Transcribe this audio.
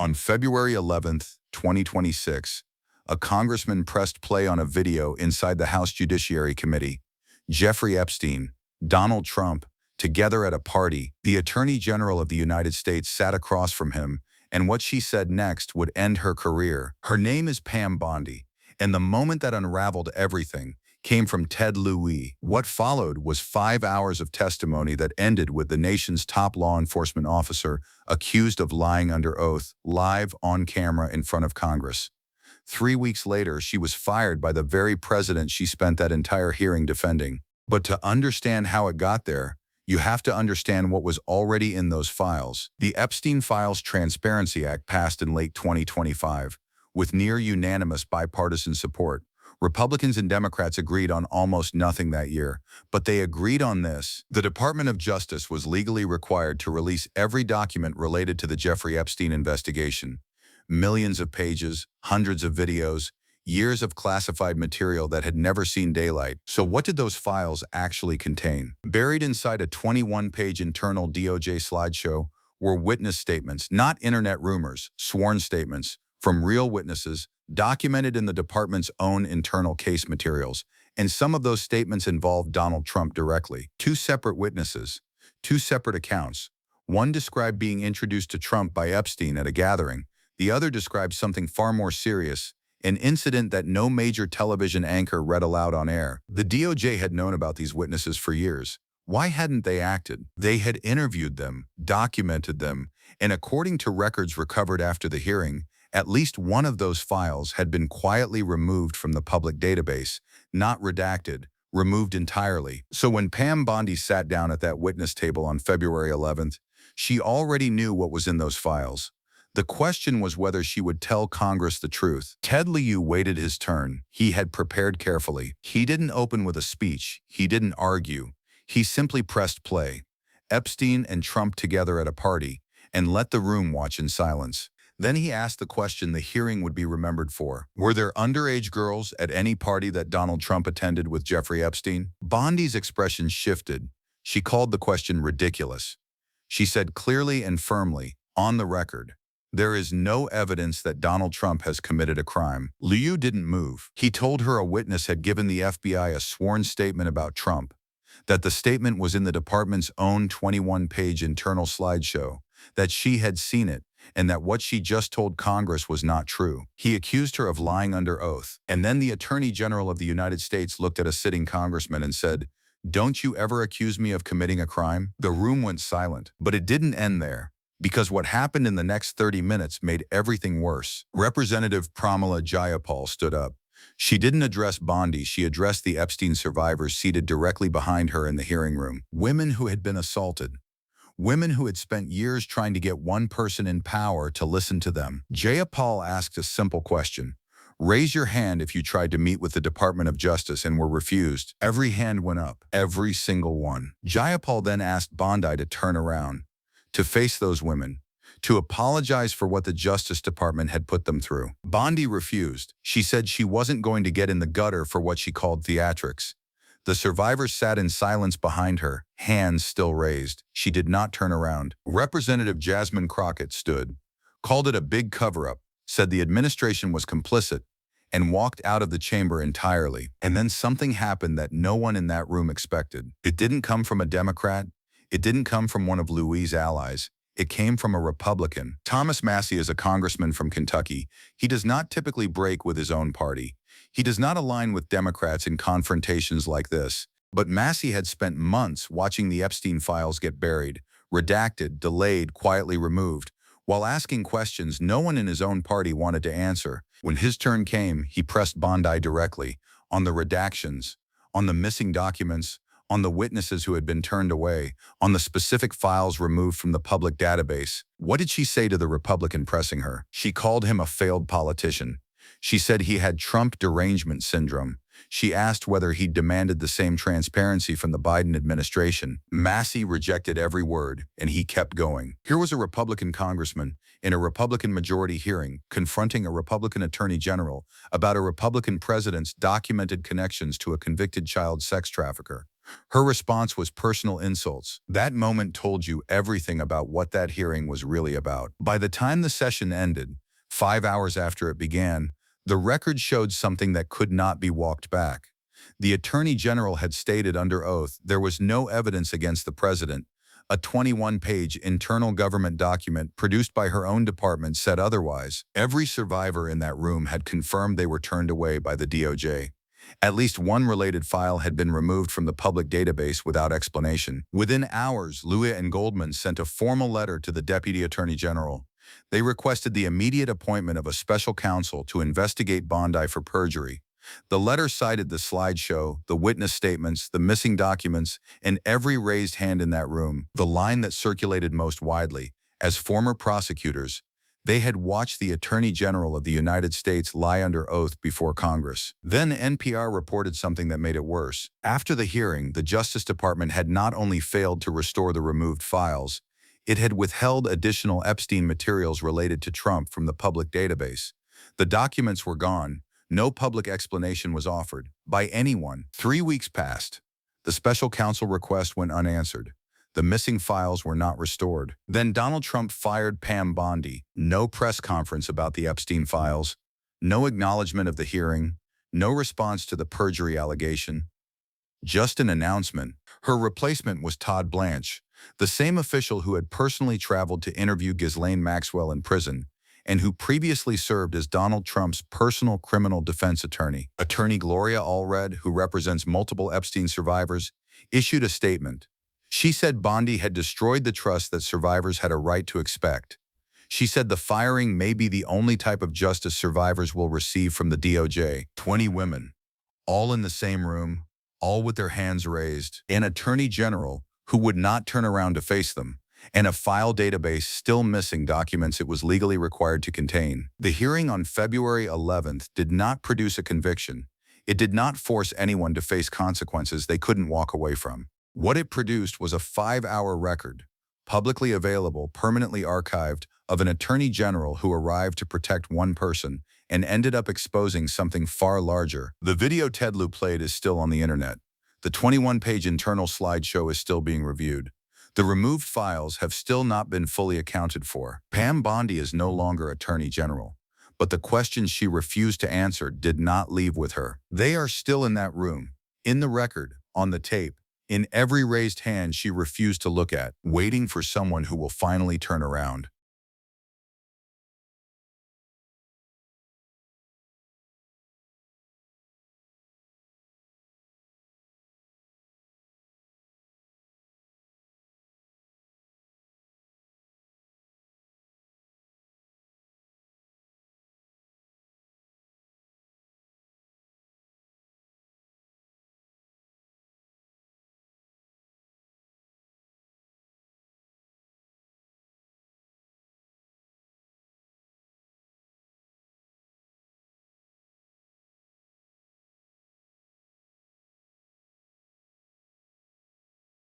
On February 11th, 2026, a congressman pressed play on a video inside the House Judiciary Committee. Jeffrey Epstein, Donald Trump, together at a party. The Attorney General of the United States sat across from him, and what she said next would end her career. Her name is Pam Bondi, and the moment that unraveled everything came from Ted Lieu. What followed was 5 hours of testimony that ended with the nation's top law enforcement officer accused of lying under oath, live on camera in front of Congress. 3 weeks later, she was fired by the very president she spent that entire hearing defending. But to understand how it got there, you have to understand what was already in those files. The Epstein Files Transparency Act passed in late 2025, with near unanimous bipartisan support. Republicans and Democrats agreed on almost nothing that year, but they agreed on this. The Department of Justice was legally required to release every document related to the Jeffrey Epstein investigation. Millions of pages, hundreds of videos, years of classified material that had never seen daylight. So what did those files actually contain? Buried inside a 21-page internal DOJ slideshow were witness statements, not internet rumors, sworn statements from real witnesses, documented in the department's own internal case materials, and some of those statements involved Donald Trump directly. 2 separate witnesses, 2 separate accounts. One described being introduced to Trump by Epstein at a gathering. The other described something far more serious, an incident that no major television anchor read aloud on air. The DOJ had known about these witnesses for years. Why hadn't they acted? They had interviewed them, documented them, and according to records recovered after the hearing, at least one of those files had been quietly removed from the public database, not redacted, removed entirely. So when Pam Bondi sat down at that witness table on February 11th, she already knew what was in those files. The question was whether she would tell Congress the truth. Ted Lieu waited his turn. He had prepared carefully. He didn't open with a speech. He didn't argue. He simply pressed play. Epstein and Trump together at a party, and let the room watch in silence. Then he asked the question the hearing would be remembered for. Were there underage girls at any party that Donald Trump attended with Jeffrey Epstein? Bondi's expression shifted. She called the question ridiculous. She said clearly and firmly, on the record, there is no evidence that Donald Trump has committed a crime. Lieu didn't move. He told her a witness had given the FBI a sworn statement about Trump, that the statement was in the department's own 21-page internal slideshow, that she had seen it, and that what she just told Congress was not true. He accused her of lying under oath. And then the Attorney General of the United States looked at a sitting congressman and said, "Don't you ever accuse me of committing a crime?" The room went silent. But it didn't end there, because what happened in the next 30 minutes made everything worse. Representative Pramila Jayapal stood up. She didn't address Bondi, she addressed the Epstein survivors seated directly behind her in the hearing room. Women who had been assaulted. Women who had spent years trying to get one person in power to listen to them. Jayapal asked a simple question. Raise your hand if you tried to meet with the Department of Justice and were refused. Every hand went up, every single one. Jayapal then asked Bondi to turn around, to face those women, to apologize for what the Justice Department had put them through. Bondi refused. She said she wasn't going to get in the gutter for what she called theatrics. The survivors sat in silence behind her, hands still raised. She did not turn around. Representative Jasmine Crockett stood, called it a big cover-up, said the administration was complicit, and walked out of the chamber entirely. And then something happened that no one in that room expected. It didn't come from a Democrat. It didn't come from one of Lieu's allies. It came from a Republican. Thomas Massie is a congressman from Kentucky. He does not typically break with his own party. He does not align with Democrats in confrontations like this. But Massie had spent months watching the Epstein files get buried, redacted, delayed, quietly removed. While asking questions no one in his own party wanted to answer, when his turn came, he pressed Bondi directly on the redactions, on the missing documents, on the witnesses who had been turned away, on the specific files removed from the public database. What did she say to the Republican pressing her? She called him a failed politician. She said he had Trump derangement syndrome. She asked whether he demanded the same transparency from the Biden administration. Massie rejected every word, and he kept going. Here was a Republican congressman in a Republican majority hearing confronting a Republican attorney general about a Republican president's documented connections to a convicted child sex trafficker. Her response was personal insults. That moment told you everything about what that hearing was really about. By the time the session ended, 5 hours after it began, the record showed something that could not be walked back. The Attorney General had stated under oath there was no evidence against the president. A 21-page internal government document produced by her own department said otherwise. Every survivor in that room had confirmed they were turned away by the DOJ. At least one related file had been removed from the public database without explanation. Within hours, Lieu and Goldman sent a formal letter to the Deputy Attorney General. They requested the immediate appointment of a special counsel to investigate Bondi for perjury. The letter cited the slideshow, the witness statements, the missing documents, and every raised hand in that room. The line that circulated most widely: as former prosecutors, they had watched the Attorney General of the United States lie under oath before Congress. Then NPR reported something that made it worse. After the hearing, the Justice Department had not only failed to restore the removed files, it had withheld additional Epstein materials related to Trump from the public database. The documents were gone. No public explanation was offered by anyone. 3 weeks passed. The special counsel request went unanswered. The missing files were not restored. Then Donald Trump fired Pam Bondi. No press conference about the Epstein files, no acknowledgement of the hearing, no response to the perjury allegation. Just an announcement. Her replacement was Todd Blanche, the same official who had personally traveled to interview Ghislaine Maxwell in prison and who previously served as Donald Trump's personal criminal defense attorney. Attorney Gloria Allred, who represents multiple Epstein survivors, issued a statement. She said Bondi had destroyed the trust that survivors had a right to expect. She said the firing may be the only type of justice survivors will receive from the DOJ. 20 women, all in the same room, all with their hands raised, an attorney general who would not turn around to face them, and a file database still missing documents it was legally required to contain. The hearing on February 11th did not produce a conviction. It did not force anyone to face consequences they couldn't walk away from. What it produced was a 5-hour record, publicly available, permanently archived, of an attorney general who arrived to protect one person and ended up exposing something far larger. The video Ted Lieu played is still on the internet. The 21-page internal slideshow is still being reviewed. The removed files have still not been fully accounted for. Pam Bondi is no longer Attorney General, but the questions she refused to answer did not leave with her. They are still in that room, in the record, on the tape, in every raised hand she refused to look at, waiting for someone who will finally turn around.